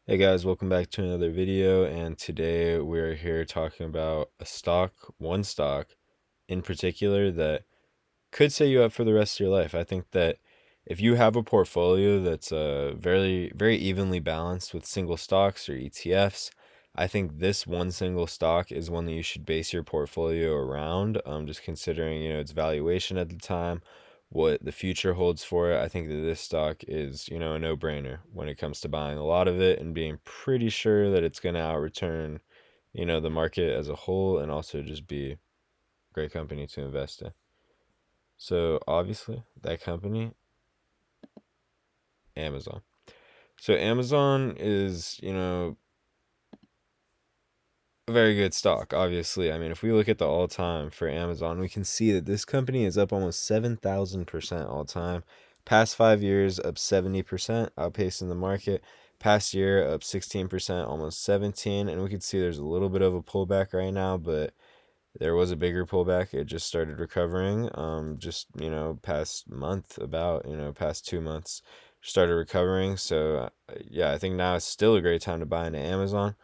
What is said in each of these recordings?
Hey guys, welcome back to another video, and today we're here talking about one stock in particular that could set you up for the rest of your life. I think that if you have a portfolio that's very, very evenly balanced with single stocks or ETFs, I think this one single stock is one that you should base your portfolio around, just considering, its valuation at the time, what the future holds for it. I think that this stock is, a no-brainer when it comes to buying a lot of it and being pretty sure that it's going to out-return, the market as a whole, and also just be a great company to invest in. So obviously, that company, Amazon. So Amazon is, a very good stock, obviously. I mean, if we look at the all-time for Amazon, we can see that this company is up almost 7,000% all time. Past 5 years, up 70%, outpacing the market. Past year, up 16%, almost 17. And we can see there's a little bit of a pullback right now, but there was a bigger pullback. It just started recovering. Just past month, past 2 months, started recovering. So yeah, I think now is still a great time to buy into Amazon.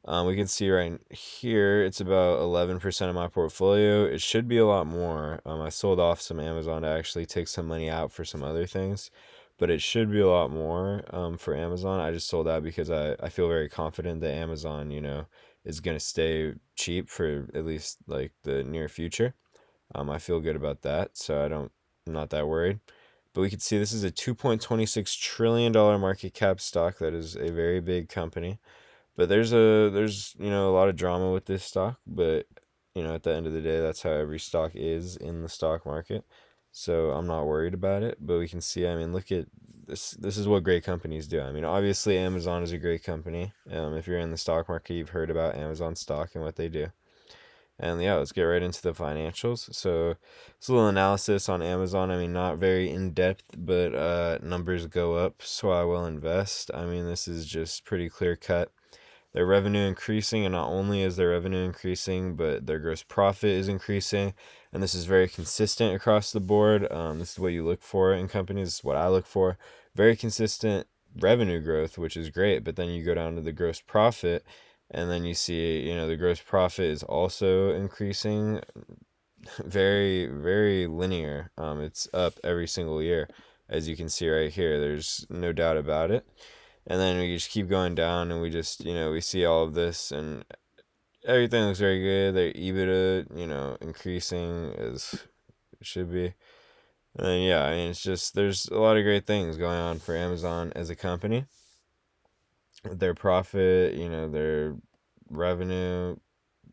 We can see right here it's about 11% of my portfolio. It should be a lot more. I sold off some Amazon to actually take some money out for some other things, but it should be a lot more for Amazon. I just sold out because I feel very confident that Amazon, is going to stay cheap for at least like the near future. I feel good about that, so I'm not that worried. But we can see this is a $2.26 trillion market cap stock. That is a very big company. But there's a lot of drama with this stock, but at the end of the day, that's how every stock is in the stock market. So I'm not worried about it. But we can see, I mean, look at this. This is what great companies do. I mean, obviously Amazon is a great company. If you're in the stock market, you've heard about Amazon stock and what they do. And yeah, let's get right into the financials. So it's a little analysis on Amazon. I mean, not very in depth, but numbers go up, so I will invest. I mean, this is just pretty clear cut. Their revenue increasing, and not only is their revenue increasing, but their gross profit is increasing, and this is very consistent across the board. This is what you look for in companies. This is what I look for. Very consistent revenue growth, which is great. But then you go down to the gross profit, and then you see, the gross profit is also increasing. Very, very linear. It's up every single year, as you can see right here. There's no doubt about it. And then we just keep going down, and we just, we see all of this, and everything looks very good. Their EBITDA, increasing as it should be. And then, yeah, I mean, it's just, there's a lot of great things going on for Amazon as a company. Their profit, their revenue,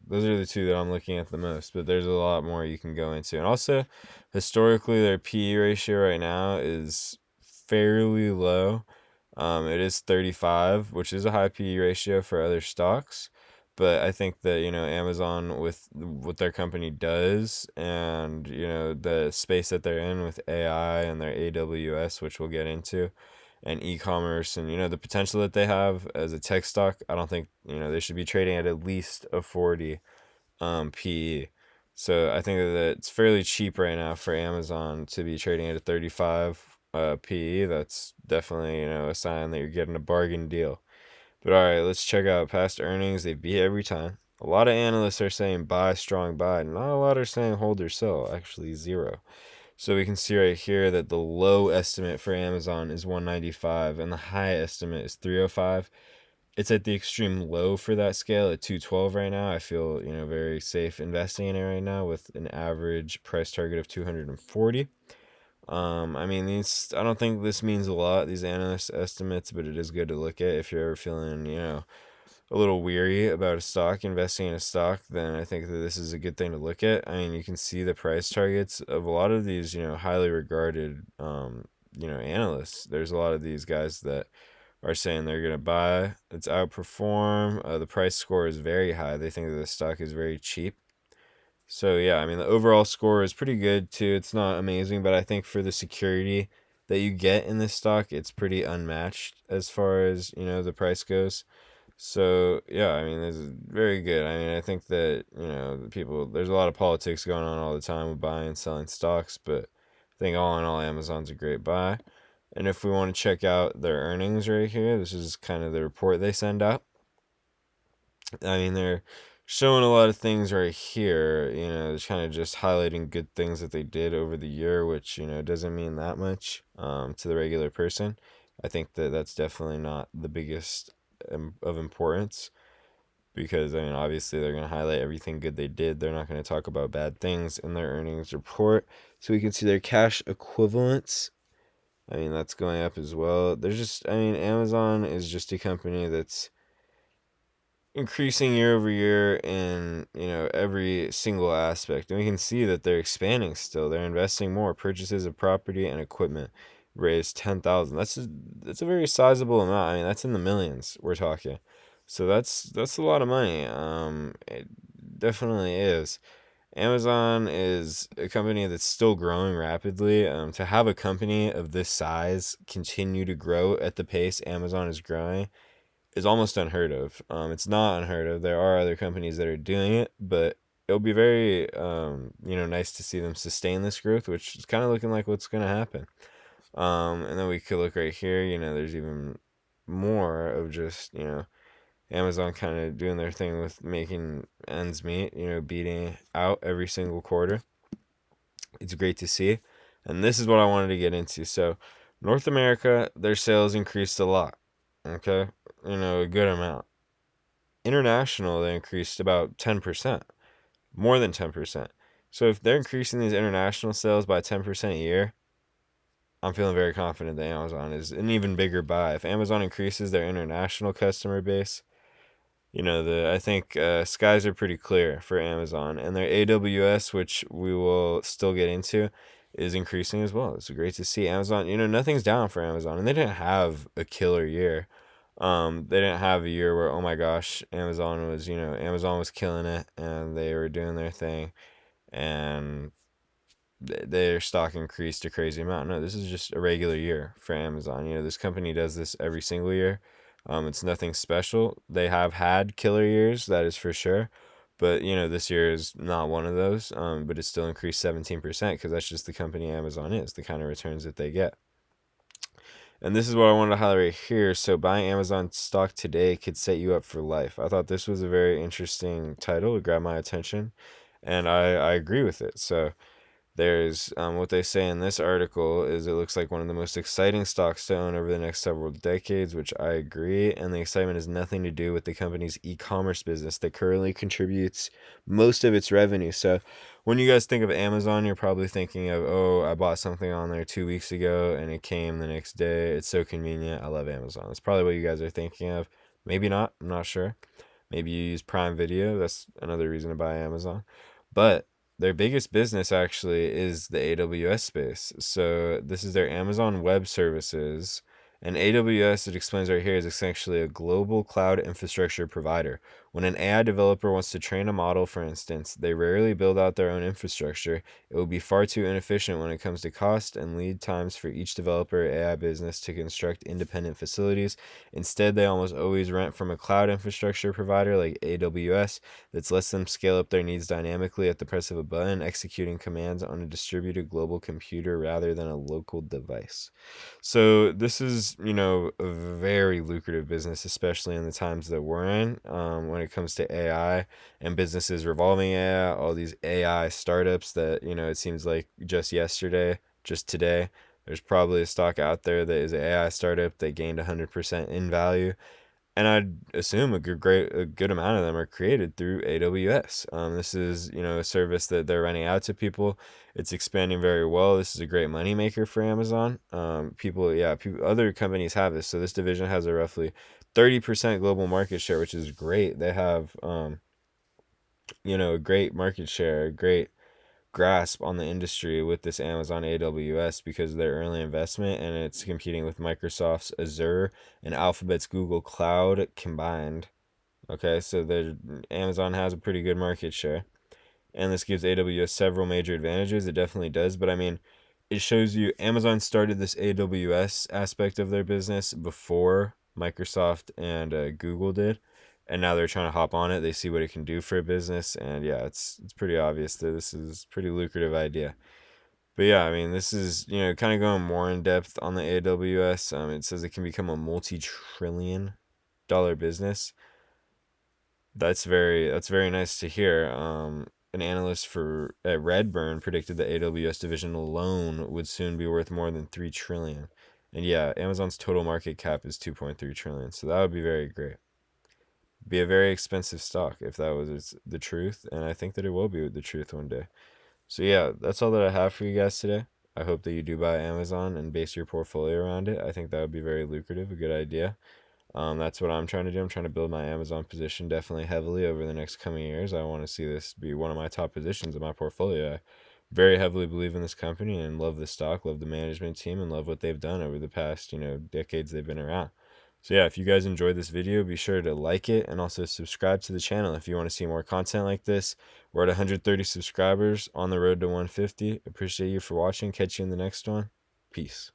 those are the two that I'm looking at the most, but there's a lot more you can go into. And also, historically, their PE ratio right now is fairly low. It is 35, which is a high PE ratio for other stocks. But I think that, Amazon, with what their company does, and, the space that they're in with AI and their AWS, which we'll get into, and e-commerce, and, the potential that they have as a tech stock, I don't think, they should be trading at least a 40 PE. So I think that it's fairly cheap right now for Amazon to be trading at a 35 PE. That's definitely, a sign that you're getting a bargain deal. But all right, let's check out past earnings. They beat every time. A lot of analysts are saying buy, strong buy. Not a lot are saying hold or sell. Actually, zero. So we can see right here that the low estimate for Amazon is 195 and the high estimate is 305. It's at the extreme low for that scale at 212 right now. I feel, very safe investing in it right now with an average price target of 240. I mean, I don't think this means a lot, these analyst estimates, but it is good to look at if you're ever feeling, a little weary about a stock, investing in a stock, then I think that this is a good thing to look at. I mean, you can see the price targets of a lot of these, highly regarded, analysts. There's a lot of these guys that are saying they're going to buy. It's outperform. The price score is very high. They think that the stock is very cheap. So yeah, I mean the overall score is pretty good too. It's not amazing, but I think for the security that you get in this stock, it's pretty unmatched as far as, the price goes. So yeah, I mean this is very good. I mean I think that, there's a lot of politics going on all the time with buying and selling stocks, but I think all in all Amazon's a great buy. And if we want to check out their earnings right here, this is kind of the report they send out. I mean, they're showing a lot of things right here. It's kind of just highlighting good things that they did over the year, which, doesn't mean that much to the regular person. I think that that's definitely not the biggest of importance because, I mean, obviously they're going to highlight everything good they did. They're not going to talk about bad things in their earnings report. So we can see their cash equivalents. I mean, that's going up as well. Amazon is just a company that's increasing year over year in every single aspect, and we can see that they're expanding still. They're investing more. Purchases of property and equipment raised 10,000. That's a very sizable amount. I mean, that's in the millions we're talking. So that's a lot of money. It definitely is. Amazon is a company that's still growing rapidly. To have a company of this size continue to grow at the pace Amazon is growing is almost unheard of. It's not unheard of. There are other companies that are doing it, but it'll be very, nice to see them sustain this growth, which is kind of looking like what's going to happen. And then we could look right here. There's even more of just Amazon kind of doing their thing with making ends meet. Beating out every single quarter. It's great to see, and this is what I wanted to get into. So, North America, their sales increased a lot. Okay, a good amount. International, they increased about 10%, more than 10%. So if they're increasing these international sales by 10% a year, I'm feeling very confident that Amazon is an even bigger buy. If Amazon increases their international customer base, I think skies are pretty clear for Amazon, and their AWS, which we will still get into, is increasing as well. It's great to see Amazon. Nothing's down for Amazon, and they didn't have a killer year. They didn't have a year where, oh my gosh, Amazon was killing it and they were doing their thing and their stock increased a crazy amount. No, this is just a regular year for Amazon. This company does this every single year. It's nothing special. They have had killer years, that is for sure. But this year is not one of those. But it still increased 17% because that's just the company Amazon is, the kind of returns that they get. And this is what I wanted to highlight right here. So buying Amazon stock today could set you up for life. I thought this was a very interesting title. It grabbed my attention, and I agree with it. So there's what they say in this article is it looks like one of the most exciting stocks to own over the next several decades, which I agree. And the excitement has nothing to do with the company's e-commerce business that currently contributes most of its revenue. So when you guys think of Amazon, you're probably thinking of, oh, I bought something on there 2 weeks ago and it came the next day. It's so convenient. I love Amazon. That's probably what you guys are thinking of. Maybe not. I'm not sure. Maybe you use Prime Video. That's another reason to buy Amazon. But their biggest business actually is the AWS space. So this is their Amazon Web Services. And AWS, it explains right here, is essentially a global cloud infrastructure provider. When an AI developer wants to train a model, for instance, they rarely build out their own infrastructure. It will be far too inefficient when it comes to cost and lead times for each developer or AI business to construct independent facilities. Instead, they almost always rent from a cloud infrastructure provider like AWS that lets them scale up their needs dynamically at the press of a button, executing commands on a distributed global computer rather than a local device. So this is, a very lucrative business, especially in the times that we're in, when it comes to AI and businesses revolving AI, all these AI startups that, it seems like just today, there's probably a stock out there that is an AI startup that gained 100% in value, and I'd assume a good amount of them are created through AWS. This is a service that they're running out to people. It's expanding very well. This is a great moneymaker for Amazon. Other companies have this. So this division has a roughly 30% global market share, which is great. They have a great market share, a great grasp on the industry with this Amazon AWS because of their early investment, and it's competing with Microsoft's Azure and Alphabet's Google Cloud combined. Okay, so Amazon has a pretty good market share, and this gives AWS several major advantages. It definitely does, but I mean, it shows you Amazon started this AWS aspect of their business before Microsoft and Google did, and now they're trying to hop on it. They see what it can do for a business, and yeah, it's pretty obvious that this is a pretty lucrative idea. But yeah, I mean, this is, kind of going more in depth on the AWS. It says it can become a multi-trillion dollar business. That's very nice to hear. An analyst for at Redburn predicted the AWS division alone would soon be worth more than 3 trillion. And yeah, Amazon's total market cap is 2.3 trillion. So that would be very great. Be a very expensive stock if that was the truth, and I think that it will be the truth one day. So yeah, that's all that I have for you guys today. I hope that you do buy Amazon and base your portfolio around it. I think that would be very lucrative, a good idea. That's what I'm trying to do. I'm trying to build my Amazon position definitely heavily over the next coming years. I want to see this be one of my top positions in my portfolio. I very heavily believe in this company and love the stock, love the management team, and love what they've done over the past, decades they've been around. So yeah, if you guys enjoyed this video, be sure to like it and also subscribe to the channel if you want to see more content like this. We're at 130 subscribers on the road to 150. Appreciate you for watching. Catch you in the next one. Peace.